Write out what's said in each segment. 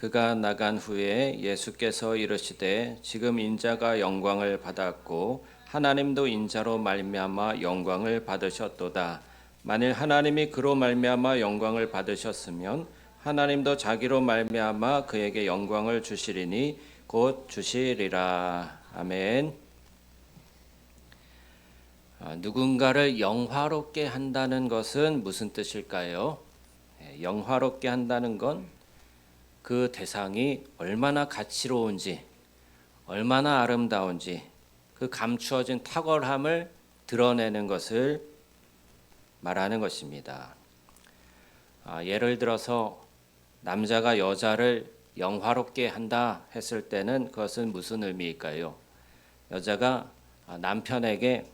그가 나간 후에 예수께서 이르시되 지금 인자가 영광을 받았고 하나님도 인자로 말미암아 영광을 받으셨도다. 만일 하나님이 그로 말미암아 영광을 받으셨으면 하나님도 자기로 말미암아 그에게 영광을 주시리니 곧 주시리라. 아멘. 누군가를 영화롭게 한다는 것은 무슨 뜻일까요? 영화롭게 한다는 건 그 대상이 얼마나 가치로운지, 얼마나 아름다운지 그 감추어진 탁월함을 드러내는 것을 말하는 것입니다. 예를 들어서 남자가 여자를 영화롭게 한다 했을 때는 그것은 무슨 의미일까요? 여자가 남편에게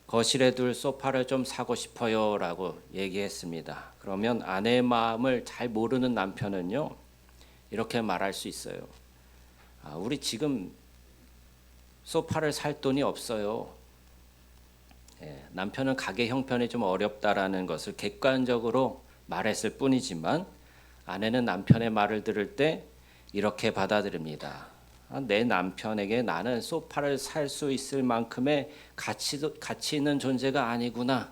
거실에 둘 소파를 좀 사고 싶어요 라고 얘기했습니다. 그러면 아내의 마음을 잘 모르는 남편은요, 이렇게 말할 수 있어요. 우리 지금 소파를 살 돈이 없어요. 남편은 가계 형편이 좀 어렵다라는 것을 객관적으로 말했을 뿐이지만 아내는 남편의 말을 들을 때 이렇게 받아들입니다. 내 남편에게 나는 소파를 살 수 있을 만큼의 가치 있는 존재가 아니구나.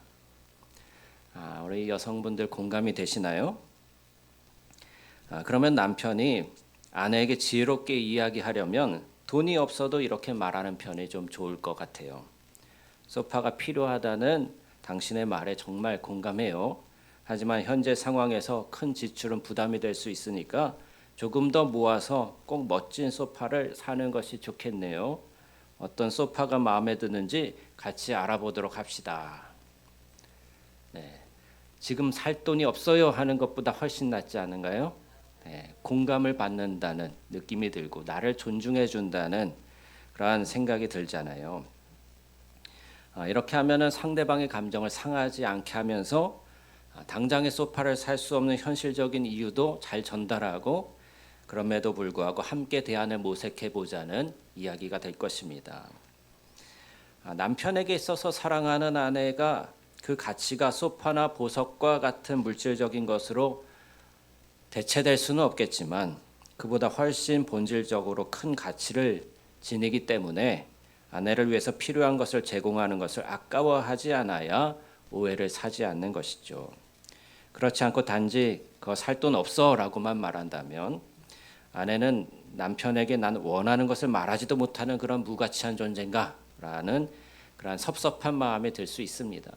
우리 여성분들 공감이 되시나요? 그러면 남편이 아내에게 지혜롭게 이야기하려면 돈이 없어도 이렇게 말하는 편이 좀 좋을 것 같아요. 소파가 필요하다는 당신의 말에 정말 공감해요. 하지만 현재 상황에서 큰 지출은 부담이 될 수 있으니까 조금 더 모아서 꼭 멋진 소파를 사는 것이 좋겠네요. 어떤 소파가 마음에 드는지 같이 알아보도록 합시다. 지금 살 돈이 없어요 하는 것보다 훨씬 낫지 않은가요? 공감을 받는다는 느낌이 들고 나를 존중해 준다는 그러한 생각이 들잖아요. 이렇게 하면은 상대방의 감정을 상하지 않게 하면서 당장의 소파를 살 수 없는 현실적인 이유도 잘 전달하고 그럼에도 불구하고 함께 대안을 모색해 보자는 이야기가 될 것입니다. 남편에게 있어서 사랑하는 아내가 그 가치가 소파나 보석과 같은 물질적인 것으로 대체될 수는 없겠지만 그보다 훨씬 본질적으로 큰 가치를 지니기 때문에 아내를 위해서 필요한 것을 제공하는 것을 아까워하지 않아야 오해를 사지 않는 것이죠. 그렇지 않고 단지 그거 살 돈 없어 라고만 말한다면 아내는 남편에게 난 원하는 것을 말하지도 못하는 그런 무가치한 존재인가 라는 그런 섭섭한 마음이 들 수 있습니다.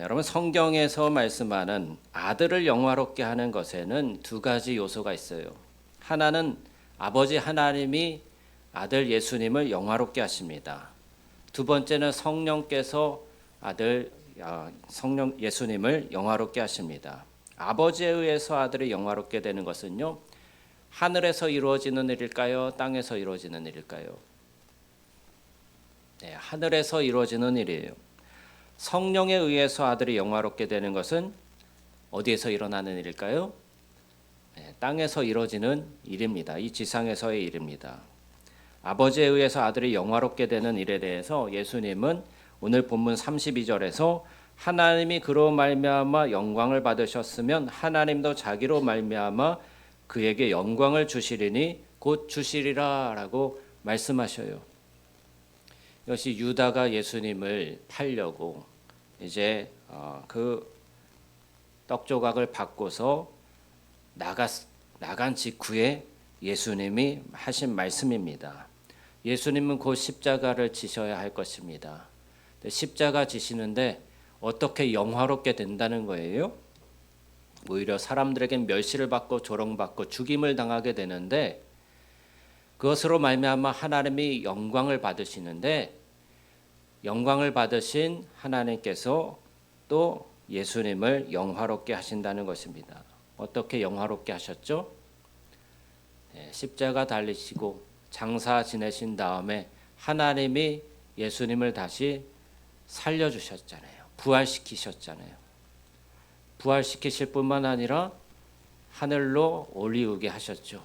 여러분, 성경에서 말씀하는 아들을 영화롭게 하는 것에는 두 가지 요소가 있어요. 하나는 아버지 하나님이 아들 예수님을 영화롭게 하십니다. 두 번째는 성령께서 성령 예수님을 영화롭게 하십니다. 아버지에 의해서 아들이 영화롭게 되는 것은요, 하늘에서 이루어지는 일일까요? 땅에서 이루어지는 일일까요? 하늘에서 이루어지는 일이에요. 성령에 의해서 아들이 영화롭게 되는 것은 어디에서 일어나는 일일까요? 땅에서 이루어지는 일입니다. 이 지상에서의 일입니다. 아버지에 의해서 아들이 영화롭게 되는 일에 대해서 예수님은 오늘 본문 32절에서 하나님이 그로 말미암아 영광을 받으셨으면 하나님도 자기로 말미암아 그에게 영광을 주시리니 곧 주시리라 라고 말씀하셔요. 이것이 유다가 예수님을 팔려고 이제 그 떡조각을 받고서 나간 직후에 예수님이 하신 말씀입니다. 예수님은 곧 십자가를 지셔야 할 것입니다. 십자가 지시는데 어떻게 영화롭게 된다는 거예요? 오히려 사람들에겐 멸시를 받고 조롱받고 죽임을 당하게 되는데 그것으로 말미암아 하나님이 영광을 받으시는데 영광을 받으신 하나님께서 또 예수님을 영화롭게 하신다는 것입니다. 어떻게 영화롭게 하셨죠? 십자가 달리시고 장사 지내신 다음에 하나님이 예수님을 다시 살려주셨잖아요. 부활시키셨잖아요. 부활시키실 뿐만 아니라 하늘로 올리우게 하셨죠.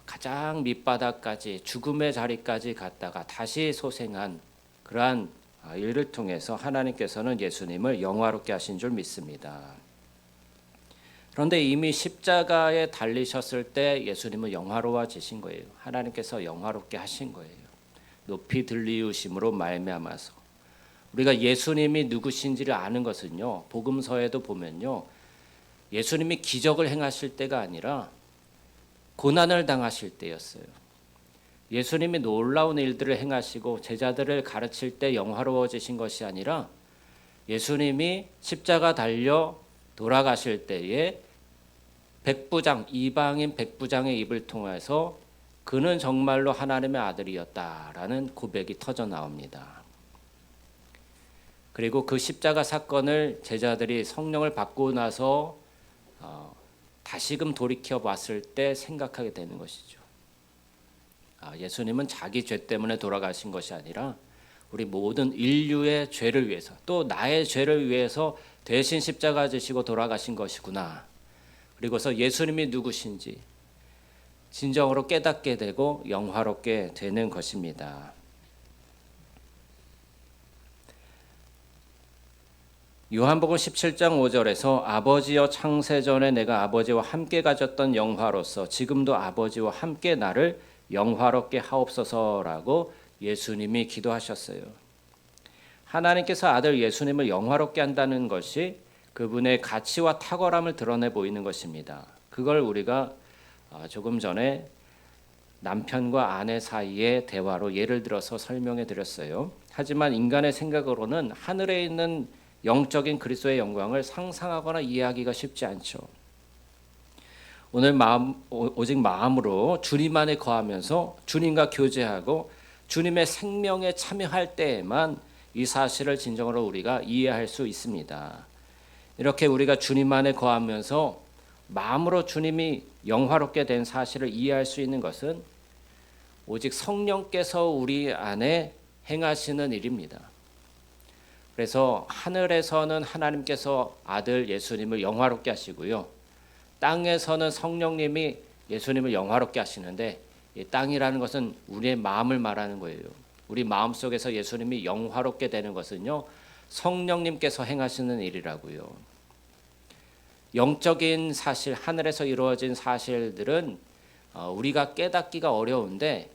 가장 밑바닥까지 죽음의 자리까지 갔다가 다시 소생한 그러한 일을 통해서 하나님께서는 예수님을 영화롭게 하신 줄 믿습니다. 그런데 이미 십자가에 달리셨을 때 예수님은 영화로워지신 거예요. 하나님께서 영화롭게 하신 거예요. 높이 들리우심으로 말미암아서 우리가 예수님이 누구신지를 아는 것은요, 복음서에도 보면요, 예수님이 기적을 행하실 때가 아니라 고난을 당하실 때였어요. 예수님이 놀라운 일들을 행하시고 제자들을 가르칠 때 영화로워지신 것이 아니라 예수님이 십자가 달려 돌아가실 때에 백부장, 이방인 백부장의 입을 통해서 그는 정말로 하나님의 아들이었다라는 고백이 터져 나옵니다. 그리고 그 십자가 사건을 제자들이 성령을 받고 나서 다시금 돌이켜 봤을 때 생각하게 되는 것이죠. 예수님은 자기 죄 때문에 돌아가신 것이 아니라 우리 모든 인류의 죄를 위해서, 또 나의 죄를 위해서 대신 십자가 지시고 돌아가신 것이구나. 그리고서 예수님이 누구신지 진정으로 깨닫게 되고 영화롭게 되는 것입니다. 요한복음 17장 5절에서 아버지여 창세전에 내가 아버지와 함께 가졌던 영화로서 지금도 아버지와 함께 나를 영화롭게 하옵소서라고 예수님이 기도하셨어요. 하나님께서 아들 예수님을 영화롭게 한다는 것이 그분의 가치와 탁월함을 드러내 보이는 것입니다. 그걸 우리가 조금 전에 남편과 아내 사이의 대화로 예를 들어서 설명해 드렸어요. 하지만 인간의 생각으로는 하늘에 있는 영적인 그리스도의 영광을 상상하거나 이해하기가 쉽지 않죠. 오늘 오직 마음으로 주님 안에 거하면서 주님과 교제하고 주님의 생명에 참여할 때에만 이 사실을 진정으로 우리가 이해할 수 있습니다. 이렇게 우리가 주님 안에 거하면서 마음으로 주님이 영화롭게 된 사실을 이해할 수 있는 것은 오직 성령께서 우리 안에 행하시는 일입니다. 그래서 하늘에서는 하나님께서 아들 예수님을 영화롭게 하시고요. 땅에서는 성령님이 예수님을 영화롭게 하시는데 이 땅이라는 것은 우리의 마음을 말하는 거예요. 우리 마음속에서 예수님이 영화롭게 되는 것은요. 성령님께서 행하시는 일이라고요. 영적인 사실, 하늘에서 이루어진 사실들은 우리가 깨닫기가 어려운데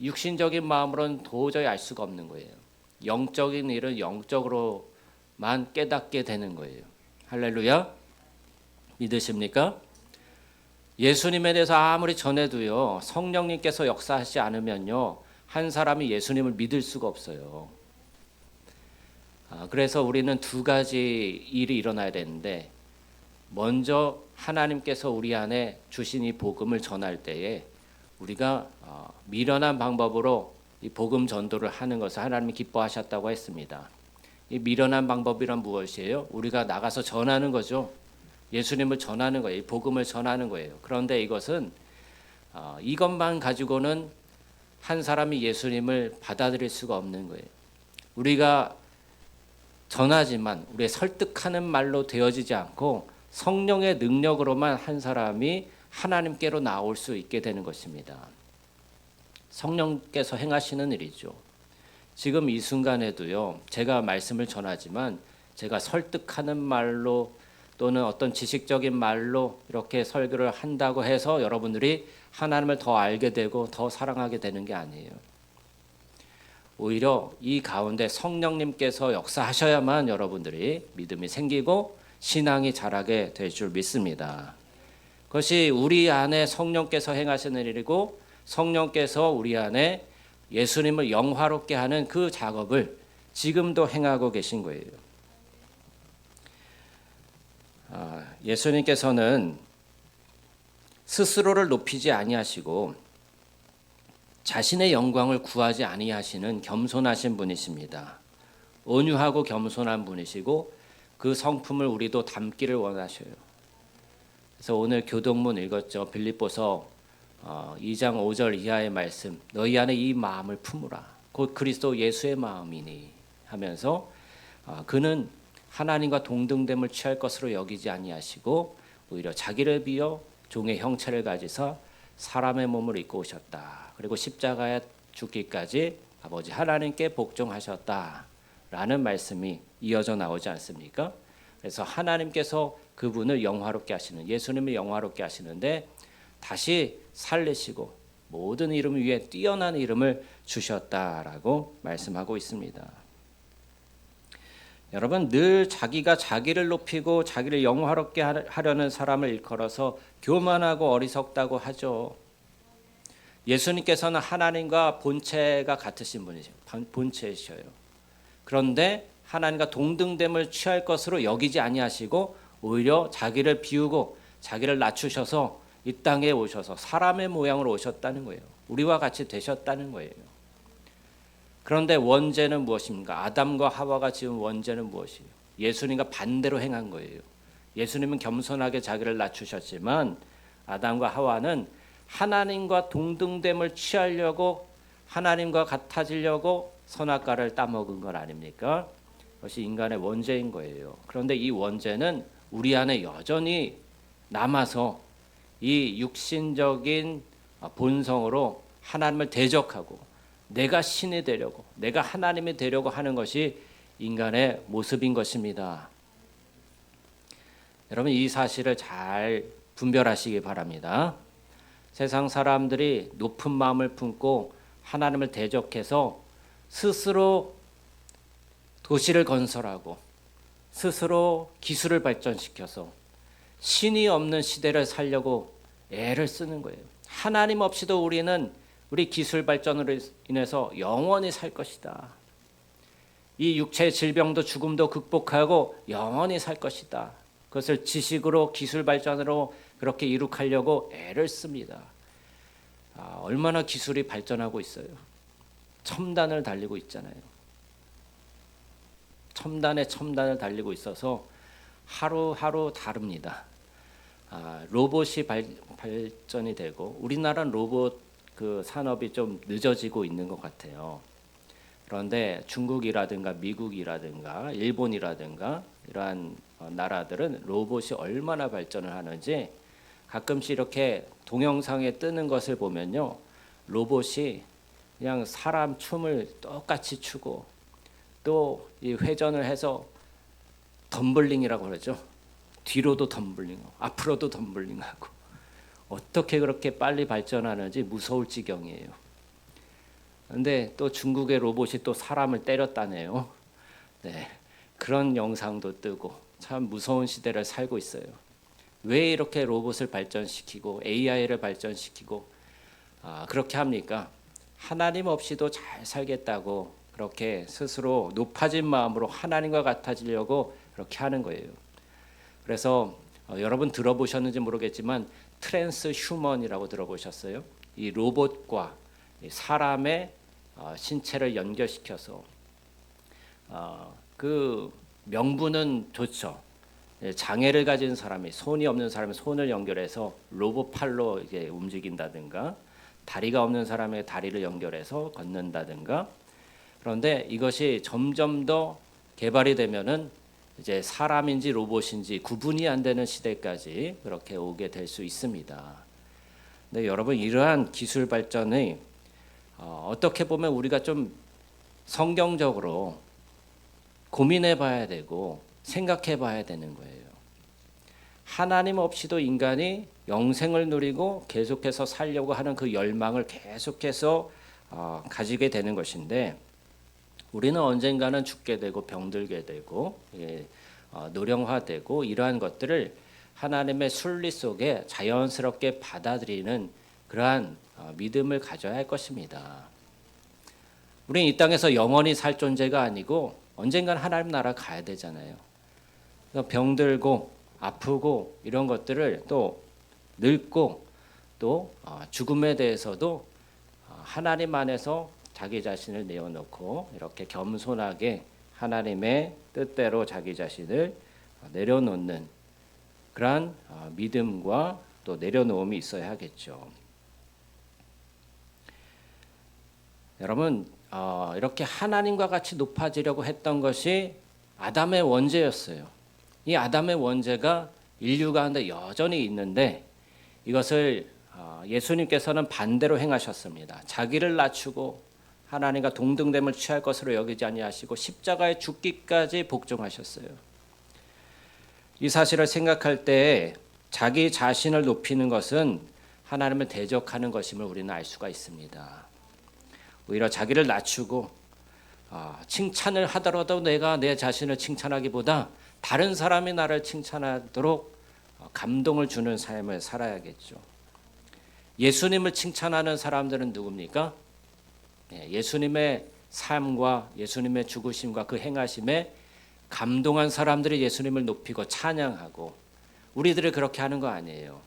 육신적인 마음으로는 도저히 알 수가 없는 거예요. 영적인 일은 영적으로만 깨닫게 되는 거예요. 할렐루야. 믿으십니까? 예수님에 대해서 아무리 전해도요, 성령님께서 역사하지 않으면요, 한 사람이 예수님을 믿을 수가 없어요. 그래서 우리는 두 가지 일이 일어나야 되는데, 먼저 하나님께서 우리 안에 주신 이 복음을 전할 때에 우리가 미련한 방법으로 이 복음 전도를 하는 것을 하나님이 기뻐하셨다고 했습니다. 이 미련한 방법이란 무엇이에요? 우리가 나가서 전하는 거죠. 예수님을 전하는 거예요. 복음을 전하는 거예요. 그런데 이것은 이것만 가지고는 한 사람이 예수님을 받아들일 수가 없는 거예요. 우리가 전하지만 우리의 설득하는 말로 되어지지 않고 성령의 능력으로만 한 사람이 하나님께로 나올 수 있게 되는 것입니다. 성령께서 행하시는 일이죠. 지금 이 순간에도요, 제가 말씀을 전하지만 제가 설득하는 말로 또는 어떤 지식적인 말로 이렇게 설교를 한다고 해서 여러분들이 하나님을 더 알게 되고 더 사랑하게 되는 게 아니에요. 오히려 이 가운데 성령님께서 역사하셔야만 여러분들이 믿음이 생기고 신앙이 자라게 될 줄 믿습니다. 그것이 우리 안에 성령께서 행하시는 일이고 성령께서 우리 안에 예수님을 영화롭게 하는 그 작업을 지금도 행하고 계신 거예요. 예수님께서는 스스로를 높이지 아니하시고 자신의 영광을 구하지 아니하시는 겸손하신 분이십니다. 온유하고 겸손한 분이시고 그 성품을 우리도 담기를 원하셔요. 그래서 오늘 교동문 읽었죠. 빌립보서 2장 5절 이하의 말씀, 너희 안에 이 마음을 품으라. 곧 그리스도 예수의 마음이니 하면서 그는 하나님과 동등됨을 취할 것으로 여기지 아니하시고 오히려 자기를 비어 종의 형체를 가지사 사람의 몸을 입고 오셨다. 그리고 십자가에 죽기까지 아버지 하나님께 복종하셨다라는 말씀이 이어져 나오지 않습니까? 그래서 하나님께서 그분을 영화롭게 하시는, 예수님을 영화롭게 하시는데 다시 살리시고 모든 이름 위에 뛰어난 이름을 주셨다라고 말씀하고 있습니다. 여러분, 늘 자기가 자기를 높이고 자기를 영화롭게 하려는 사람을 일컬어서 교만하고 어리석다고 하죠. 예수님께서는 하나님과 본체가 같으신 분이세요. 본체이셔요. 그런데 하나님과 동등됨을 취할 것으로 여기지 아니하시고 오히려 자기를 비우고 자기를 낮추셔서 이 땅에 오셔서 사람의 모양으로 오셨다는 거예요. 우리와 같이 되셨다는 거예요. 그런데 원죄는 무엇입니까? 아담과 하와가 지은 원죄는 무엇이에요? 예수님과 반대로 행한 거예요. 예수님은 겸손하게 자기를 낮추셨지만 아담과 하와는 하나님과 동등됨을 취하려고 하나님과 같아지려고 선악과를 따먹은 건 아닙니까? 그것이 인간의 원죄인 거예요. 그런데 이 원죄는 우리 안에 여전히 남아서 이 육신적인 본성으로 하나님을 대적하고 내가 신이 되려고, 내가 하나님이 되려고 하는 것이 인간의 모습인 것입니다. 여러분, 이 사실을 잘 분별하시기 바랍니다. 세상 사람들이 높은 마음을 품고 하나님을 대적해서 스스로 도시를 건설하고 스스로 기술을 발전시켜서 신이 없는 시대를 살려고 애를 쓰는 거예요. 하나님 없이도 우리는 우리 기술 발전으로 인해서 영원히 살 것이다. 이 육체의 질병도 죽음도 극복하고 영원히 살 것이다. 그것을 지식으로 기술 발전으로 그렇게 이룩하려고 애를 씁니다. 얼마나 기술이 발전하고 있어요. 첨단을 달리고 있잖아요. 첨단에 첨단을 달리고 있어서 하루하루 다릅니다. 로봇이 발전이 되고 우리나라는 로봇 그 산업이 좀 늦어지고 있는 것 같아요. 그런데 중국이라든가 미국이라든가 일본이라든가 이러한 나라들은 로봇이 얼마나 발전을 하는지 가끔씩 이렇게 동영상에 뜨는 것을 보면요, 로봇이 그냥 사람 춤을 똑같이 추고 또 이 회전을 해서 덤블링이라고 그러죠. 뒤로도 덤블링하고 앞으로도 덤블링하고 어떻게 그렇게 빨리 발전하는지 무서울 지경이에요. 그런데 또 중국의 로봇이 또 사람을 때렸다네요. 네, 그런 영상도 뜨고 참 무서운 시대를 살고 있어요. 왜 이렇게 로봇을 발전시키고 AI를 발전시키고 그렇게 합니까? 하나님 없이도 잘 살겠다고 그렇게 스스로 높아진 마음으로 하나님과 같아지려고 그렇게 하는 거예요. 그래서 여러분 들어보셨는지 모르겠지만 트랜스 휴먼이라고 들어보셨어요? 이 로봇과 사람의 신체를 연결시켜서 그 명분은 좋죠. 장애를 가진 사람이, 손이 없는 사람이 손을 연결해서 로봇 팔로 이제 움직인다든가, 다리가 없는 사람의 다리를 연결해서 걷는다든가. 그런데 이것이 점점 더 개발이 되면은 이제 사람인지 로봇인지 구분이 안 되는 시대까지 그렇게 오게 될 수 있습니다. 근데 여러분, 이러한 기술 발전이 어떻게 보면 우리가 좀 성경적으로 고민해 봐야 되고 생각해 봐야 되는 거예요. 하나님 없이도 인간이 영생을 누리고 계속해서 살려고 하는 그 열망을 계속해서 가지게 되는 것인데, 우리는 언젠가는 죽게 되고 병들게 되고 노령화되고 이러한 것들을 하나님의 순리 속에 자연스럽게 받아들이는 그러한 믿음을 가져야 할 것입니다. 우리는 이 땅에서 영원히 살 존재가 아니고 언젠가는 하나님 나라 가야 되잖아요. 병들고 아프고 이런 것들을 또 늙고 또 죽음에 대해서도 하나님 안에서 자기 자신을 내어놓고 이렇게 겸손하게 하나님의 뜻대로 자기 자신을 내려놓는 그러한 믿음과 또 내려놓음이 있어야 하겠죠. 여러분, 이렇게 하나님과 같이 높아지려고 했던 것이 아담의 원죄였어요. 이 아담의 원죄가 인류 가운데 여전히 있는데 이것을 예수님께서는 반대로 행하셨습니다. 자기를 낮추고 하나님과 동등됨을 취할 것으로 여기지 아니하시고 십자가에 죽기까지 복종하셨어요. 이 사실을 생각할 때 자기 자신을 높이는 것은 하나님을 대적하는 것임을 우리는 알 수가 있습니다. 오히려 자기를 낮추고 칭찬을 하더라도 내가 내 자신을 칭찬하기보다 다른 사람이 나를 칭찬하도록 감동을 주는 삶을 살아야겠죠. 예수님을 칭찬하는 사람들은 누굽니까? 예수님의 삶과 예수님의 죽으심과 그 행하심에 감동한 사람들이 예수님을 높이고 찬양하고, 우리들이 그렇게 하는 거 아니에요.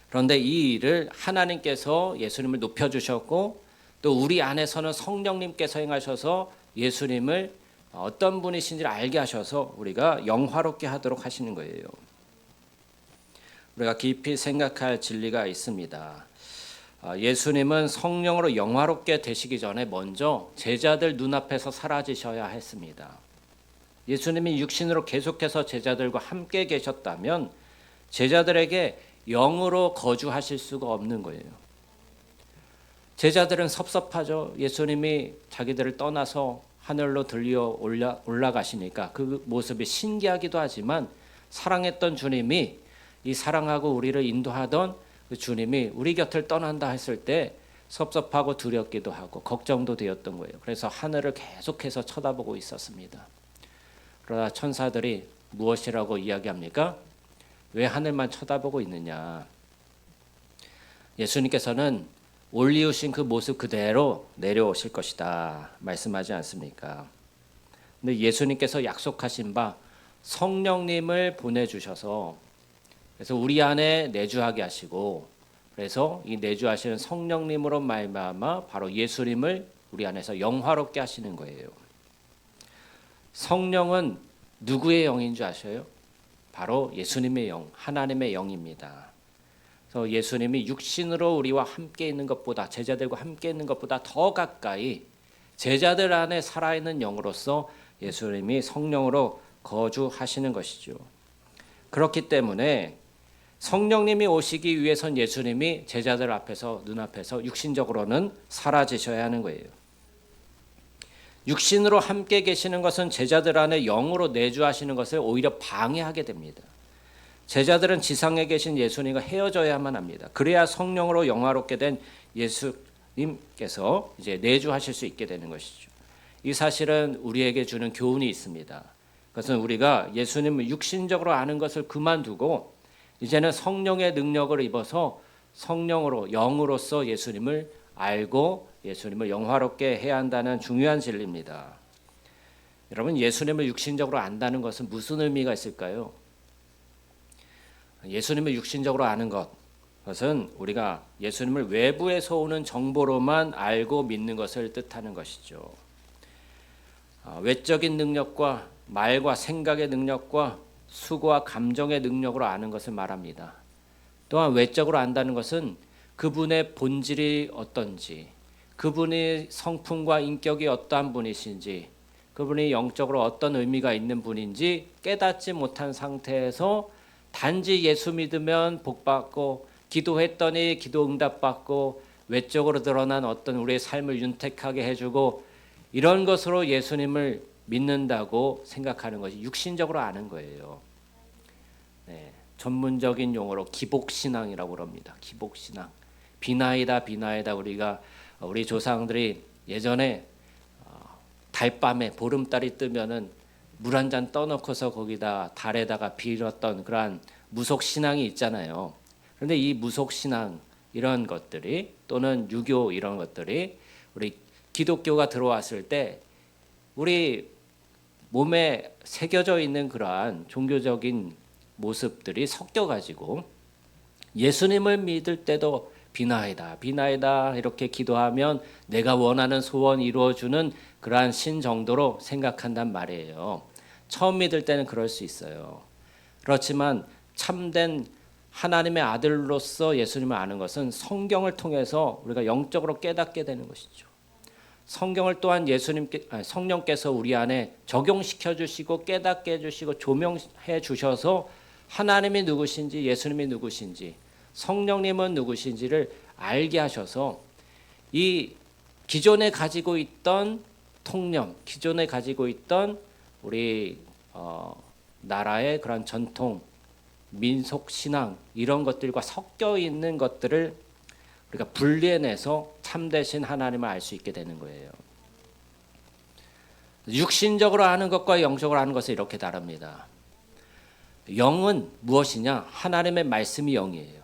그런데 이 일을 하나님께서 예수님을 높여주셨고, 또 우리 안에서는 성령님께서 행하셔서 예수님을 어떤 분이신지를 알게 하셔서 우리가 영화롭게 하도록 하시는 거예요. 우리가 깊이 생각할 진리가 있습니다. 예수님은 성령으로 영화롭게 되시기 전에 먼저 제자들 눈앞에서 사라지셔야 했습니다. 예수님이 육신으로 계속해서 제자들과 함께 계셨다면 제자들에게 영으로 거주하실 수가 없는 거예요. 제자들은 섭섭하죠. 예수님이 자기들을 떠나서 하늘로 들려 올라가시니까 그 모습이 신기하기도 하지만, 사랑했던 주님이, 이 사랑하고 우리를 인도하던 그 주님이 우리 곁을 떠난다 했을 때 섭섭하고 두렵기도 하고 걱정도 되었던 거예요. 그래서 하늘을 계속해서 쳐다보고 있었습니다. 그러다 천사들이 무엇이라고 이야기합니까? 왜 하늘만 쳐다보고 있느냐? 예수님께서는 올리우신 그 모습 그대로 내려오실 것이다 말씀하지 않습니까? 근데 예수님께서 약속하신 바 성령님을 보내주셔서, 그래서 우리 안에 내주하게 하시고, 그래서 이 내주하시는 성령님으로 말미암아 바로 예수님을 우리 안에서 영화롭게 하시는 거예요. 성령은 누구의 영인 줄 아셔요? 바로 예수님의 영, 하나님의 영입니다. 그래서 예수님이 육신으로 우리와 함께 있는 것보다, 제자들과 함께 있는 것보다 더 가까이 제자들 안에 살아있는 영으로서 예수님이 성령으로 거주하시는 것이죠. 그렇기 때문에 성령님이 오시기 위해선 예수님이 제자들 앞에서, 눈앞에서 육신적으로는 사라지셔야 하는 거예요. 육신으로 함께 계시는 것은 제자들 안에 영으로 내주하시는 것을 오히려 방해하게 됩니다. 제자들은 지상에 계신 예수님과 헤어져야만 합니다. 그래야 성령으로 영화롭게 된 예수님께서 이제 내주하실 수 있게 되는 것이죠. 이 사실은 우리에게 주는 교훈이 있습니다. 그것은 우리가 예수님을 육신적으로 아는 것을 그만두고 이제는 성령의 능력을 입어서 성령으로, 영으로서 예수님을 알고 예수님을 영화롭게 해야 한다는 중요한 진리입니다. 여러분, 예수님을 육신적으로 안다는 것은 무슨 의미가 있을까요? 예수님을 육신적으로 아는 그것은 우리가 예수님을 외부에서 오는 정보로만 알고 믿는 것을 뜻하는 것이죠. 외적인 능력과 말과 생각의 능력과 수고와 감정의 능력으로 아는 것을 말합니다. 또한 외적으로 안다는 것은 그분의 본질이 어떤지, 그분의 성품과 인격이 어떠한 분이신지, 그분이 영적으로 어떤 의미가 있는 분인지 깨닫지 못한 상태에서 단지 예수 믿으면 복받고, 기도했더니 기도 응답받고, 외적으로 드러난 어떤 우리의 삶을 윤택하게 해주고, 이런 것으로 예수님을 믿는다고 생각하는 것이 육신적으로 아는 거예요. 전문적인 용어로 기복신앙이라고 합니다. 기복신앙. 비나이다 비나이다. 우리 조상들이 예전에 달밤에 보름달이 뜨면은 물 한 잔 떠놓고서 거기다 달에다가 빌었던 그러한 무속신앙이 있잖아요. 그런데 이 무속신앙 이런 것들이, 또는 유교 이런 것들이 우리 기독교가 들어왔을 때 우리 몸에 새겨져 있는 그러한 종교적인 모습들이 섞여가지고 예수님을 믿을 때도 비나이다 비나이다 이렇게 기도하면 내가 원하는 소원 이루어주는 그러한 신 정도로 생각한단 말이에요. 처음 믿을 때는 그럴 수 있어요. 그렇지만 참된 하나님의 아들로서 예수님을 아는 것은 성경을 통해서 우리가 영적으로 깨닫게 되는 것이죠. 성경을 또한 성령께서 우리 안에 적용시켜 주시고 깨닫게 해주시고 조명해 주셔서 하나님이 누구신지, 예수님이 누구신지, 성령님은 누구신지를 알게 하셔서 이 기존에 가지고 있던 통념, 기존에 가지고 있던 우리 나라의 그런 전통, 민속 신앙 이런 것들과 섞여 있는 것들을 우리가 분리해내서 참되신 하나님을 알 수 있게 되는 거예요. 육신적으로 아는 것과 영적으로 아는 것은 이렇게 다릅니다. 영은 무엇이냐? 하나님의 말씀이 영이에요.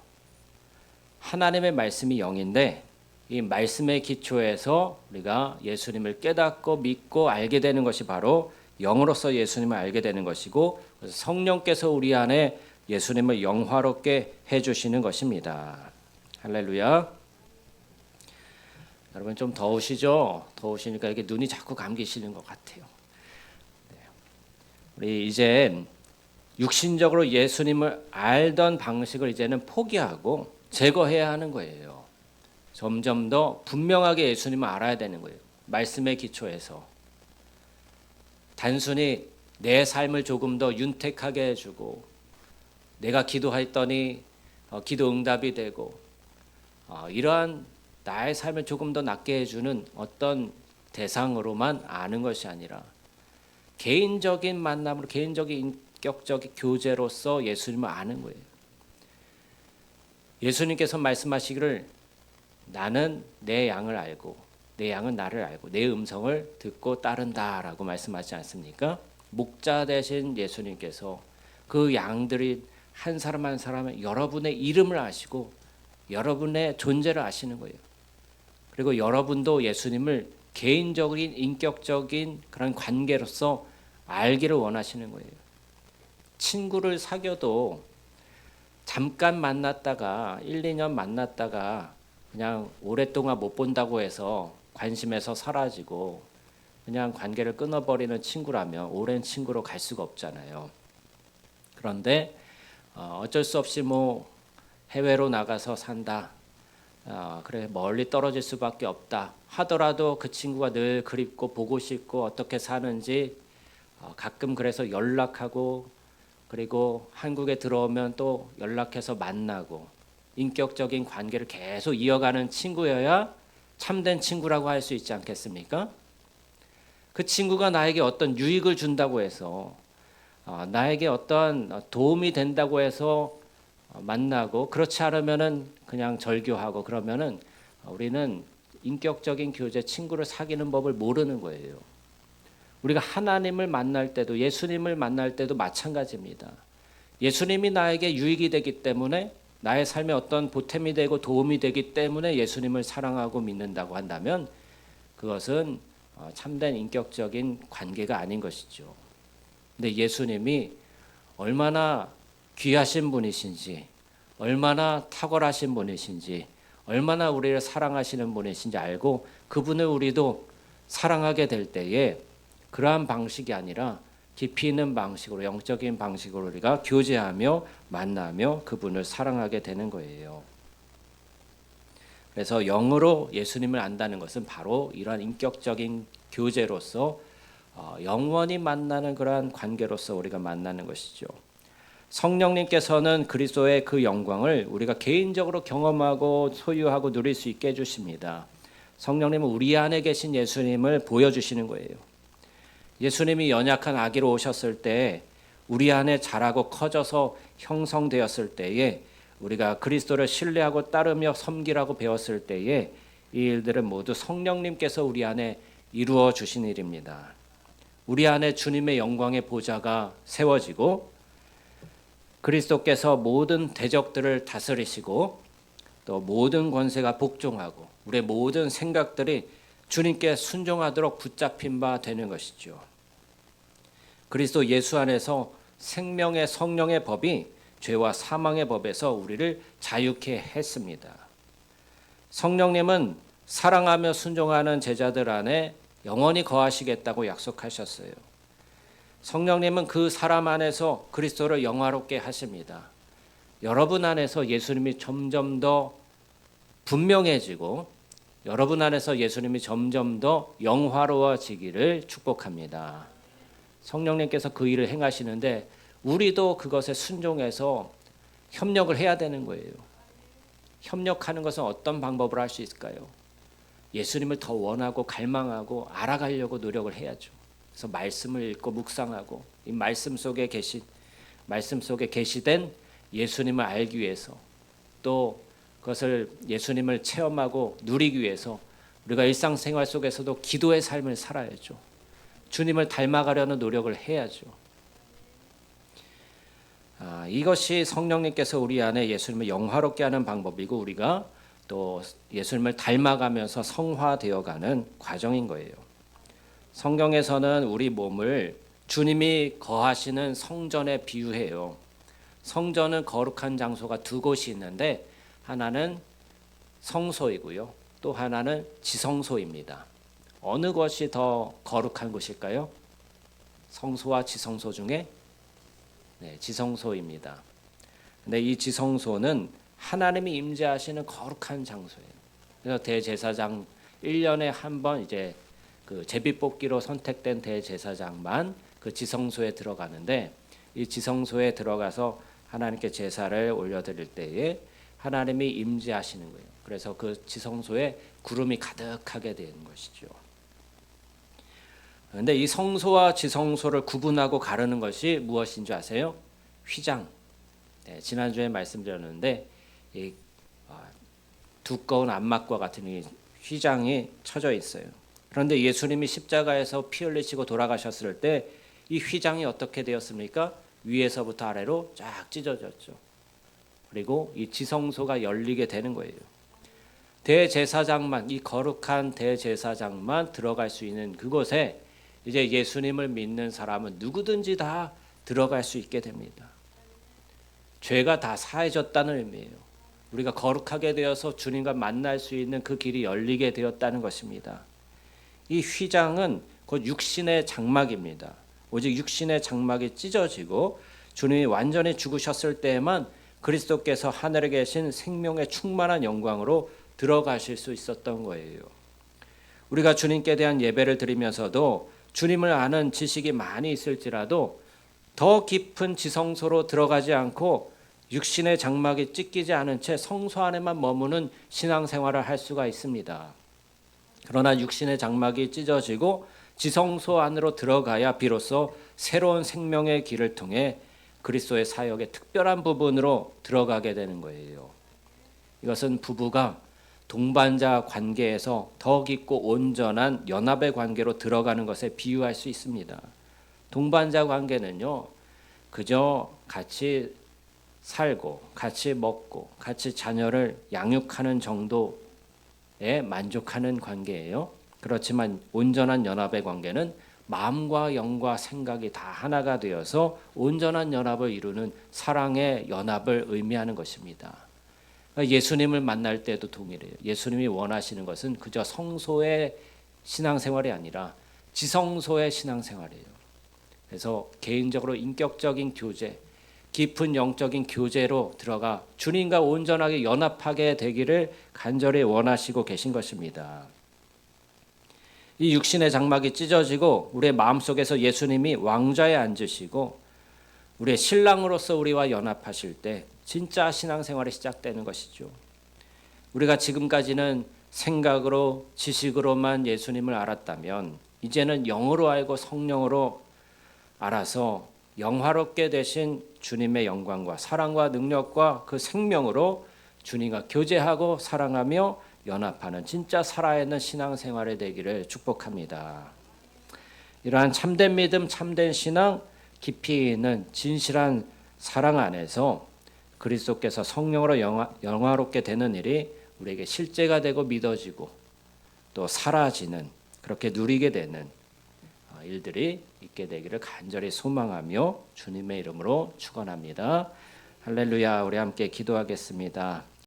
하나님의 말씀이 영인데 이 말씀의 기초에서 우리가 예수님을 깨닫고 믿고 알게 되는 것이 바로 영으로서 예수님을 알게 되는 것이고, 성령께서 우리 안에 예수님을 영화롭게 해주시는 것입니다. 할렐루야. 여러분 좀 더우시죠? 더우시니까 이게 눈이 자꾸 감기시는 것 같아요. 우리 이제 육신적으로 예수님을 알던 방식을 이제는 포기하고 제거해야 하는 거예요. 점점 더 분명하게 예수님을 알아야 되는 거예요. 말씀의 기초에서. 단순히 내 삶을 조금 더 윤택하게 해주고, 내가 기도했더니 기도 응답이 되고, 이러한 나의 삶을 조금 더 낫게 해주는 어떤 대상으로만 아는 것이 아니라 개인적인 만남으로, 개인적인 인격적인 교제로서 예수님을 아는 거예요. 예수님께서 말씀하시기를 나는 내 양을 알고 내 양은 나를 알고 내 음성을 듣고 따른다라고 말씀하지 않습니까? 목자 되신 예수님께서 그 양들이 한 사람 한 사람은 여러분의 이름을 아시고 여러분의 존재를 아시는 거예요. 그리고 여러분도 예수님을 개인적인 인격적인 그런 관계로서 알기를 원하시는 거예요. 친구를 사귀어도 잠깐 만났다가 1, 2년 만났다가 그냥 오랫동안 못 본다고 해서 관심에서 사라지고 그냥 관계를 끊어버리는 친구라면 오랜 친구로 갈 수가 없잖아요. 그런데 어쩔 수 없이 뭐 해외로 나가서 산다, 그래 멀리 떨어질 수밖에 없다 하더라도 그 친구가 늘 그립고 보고 싶고 어떻게 사는지 가끔 그래서 연락하고, 그리고 한국에 들어오면 또 연락해서 만나고 인격적인 관계를 계속 이어가는 친구여야 참된 친구라고 할 수 있지 않겠습니까? 그 친구가 나에게 어떤 유익을 준다고 해서 나에게 어떤 도움이 된다고 해서 만나고, 그렇지 않으면은 그냥 절교하고, 그러면은 우리는 인격적인 교제, 친구를 사귀는 법을 모르는 거예요. 우리가 하나님을 만날 때도 예수님을 만날 때도 마찬가지입니다. 예수님이 나에게 유익이 되기 때문에, 나의 삶에 어떤 보탬이 되고 도움이 되기 때문에 예수님을 사랑하고 믿는다고 한다면 그것은 참된 인격적인 관계가 아닌 것이죠. 근데 예수님이 얼마나 귀하신 분이신지, 얼마나 탁월하신 분이신지, 얼마나 우리를 사랑하시는 분이신지 알고 그분을 우리도 사랑하게 될 때에 그러한 방식이 아니라 깊이 있는 방식으로, 영적인 방식으로 우리가 교제하며 만나며 그분을 사랑하게 되는 거예요. 그래서 영으로 예수님을 안다는 것은 바로 이러한 인격적인 교제로서 영원히 만나는 그러한 관계로서 우리가 만나는 것이죠. 성령님께서는 그리스도의 그 영광을 우리가 개인적으로 경험하고 소유하고 누릴 수 있게 해주십니다. 성령님은 우리 안에 계신 예수님을 보여주시는 거예요. 예수님이 연약한 아기로 오셨을 때 우리 안에 자라고 커져서 형성되었을 때에 우리가 그리스도를 신뢰하고 따르며 섬기라고 배웠을 때에 이 일들은 모두 성령님께서 우리 안에 이루어 주신 일입니다. 우리 안에 주님의 영광의 보좌가 세워지고 그리스도께서 모든 대적들을 다스리시고 또 모든 권세가 복종하고 우리의 모든 생각들이 주님께 순종하도록 붙잡힌 바 되는 것이죠. 그리스도 예수 안에서 생명의 성령의 법이 죄와 사망의 법에서 우리를 자유케 했습니다. 성령님은 사랑하며 순종하는 제자들 안에 영원히 거하시겠다고 약속하셨어요. 성령님은 그 사람 안에서 그리스도를 영화롭게 하십니다. 여러분 안에서 예수님이 점점 더 분명해지고 여러분 안에서 예수님이 점점 더 영화로워지기를 축복합니다. 성령님께서 그 일을 행하시는데 우리도 그것에 순종해서 협력을 해야 되는 거예요. 협력하는 것은 어떤 방법으로 할 수 있을까요? 예수님을 더 원하고 갈망하고 알아가려고 노력을 해야죠. 그래서 말씀을 읽고 묵상하고 이 말씀 속에 계시된 예수님을 알기 위해서 또 그것을 예수님을 체험하고 누리기 위해서 우리가 일상생활 속에서도 기도의 삶을 살아야죠. 주님을 닮아가려는 노력을 해야죠. 이것이 성령님께서 우리 안에 예수님을 영화롭게 하는 방법이고 우리가 또 예수님을 닮아가면서 성화되어가는 과정인 거예요. 성경에서는 우리 몸을 주님이 거하시는 성전에 비유해요. 성전은 거룩한 장소가 두 곳이 있는데 하나는 성소이고요. 또 하나는 지성소입니다. 어느 것이 더 거룩한 곳일까요? 성소와 지성소 중에 지성소입니다. 근데 이 지성소는 하나님이 임재하시는 거룩한 장소예요. 그래서 대제사장 1년에 한 번 이제 그 제비뽑기로 선택된 대제사장만 그 지성소에 들어가는데 이 지성소에 들어가서 하나님께 제사를 올려드릴 때에 하나님이 임재하시는 거예요. 그래서 그 지성소에 구름이 가득하게 되는 것이죠. 그런데 이 성소와 지성소를 구분하고 가르는 것이 무엇인 줄 아세요? 휘장. 지난주에 말씀드렸는데 이 두꺼운 안막과 같은 이 휘장이 쳐져 있어요. 그런데 예수님이 십자가에서 피 흘리시고 돌아가셨을 때 이 휘장이 어떻게 되었습니까? 위에서부터 아래로 쫙 찢어졌죠. 그리고 이 지성소가 열리게 되는 거예요. 대제사장만, 이 거룩한 대제사장만 들어갈 수 있는 그곳에 이제 예수님을 믿는 사람은 누구든지 다 들어갈 수 있게 됩니다. 죄가 다 사해졌다는 의미예요. 우리가 거룩하게 되어서 주님과 만날 수 있는 그 길이 열리게 되었다는 것입니다. 이 휘장은 곧 육신의 장막입니다. 오직 육신의 장막이 찢어지고 주님이 완전히 죽으셨을 때에만 그리스도께서 하늘에 계신 생명의 충만한 영광으로 들어가실 수 있었던 거예요. 우리가 주님께 대한 예배를 드리면서도 주님을 아는 지식이 많이 있을지라도 더 깊은 지성소로 들어가지 않고 육신의 장막이 찢기지 않은 채 성소 안에만 머무는 신앙생활을 할 수가 있습니다. 그러나 육신의 장막이 찢어지고 지성소 안으로 들어가야 비로소 새로운 생명의 길을 통해 그리스도의 사역의 특별한 부분으로 들어가게 되는 거예요. 이것은 부부가 동반자 관계에서 더 깊고 온전한 연합의 관계로 들어가는 것에 비유할 수 있습니다. 동반자 관계는요, 그저 같이 살고 같이 먹고 같이 자녀를 양육하는 정도에 만족하는 관계예요. 그렇지만 온전한 연합의 관계는 마음과 영과 생각이 다 하나가 되어서 온전한 연합을 이루는 사랑의 연합을 의미하는 것입니다. 예수님을 만날 때도 동일해요. 예수님이 원하시는 것은 그저 성소의 신앙생활이 아니라 지성소의 신앙생활이에요. 그래서 개인적으로 인격적인 교제, 깊은 영적인 교제로 들어가 주님과 온전하게 연합하게 되기를 간절히 원하시고 계신 것입니다. 이 육신의 장막이 찢어지고 우리의 마음속에서 예수님이 왕좌에 앉으시고 우리의 신랑으로서 우리와 연합하실 때 진짜 신앙생활이 시작되는 것이죠. 우리가 지금까지는 생각으로 지식으로만 예수님을 알았다면 이제는 영으로 알고 성령으로 알아서 영화롭게 되신 주님의 영광과 사랑과 능력과 그 생명으로 주님과 교제하고 사랑하며 연합하는 진짜 살아있는 신앙생활이 되기를 축복합니다. 이러한 참된 믿음, 참된 신앙, 깊이 있는 진실한 사랑 안에서 그리스도께서 성령으로 영화롭게 되는 일이 우리에게 실제가 되고 믿어지고 또 사라지는, 그렇게 누리게 되는 일들이 있게 되기를 간절히 소망하며 주님의 이름으로 축원합니다. 할렐루야. 우리 함께 기도하겠습니다.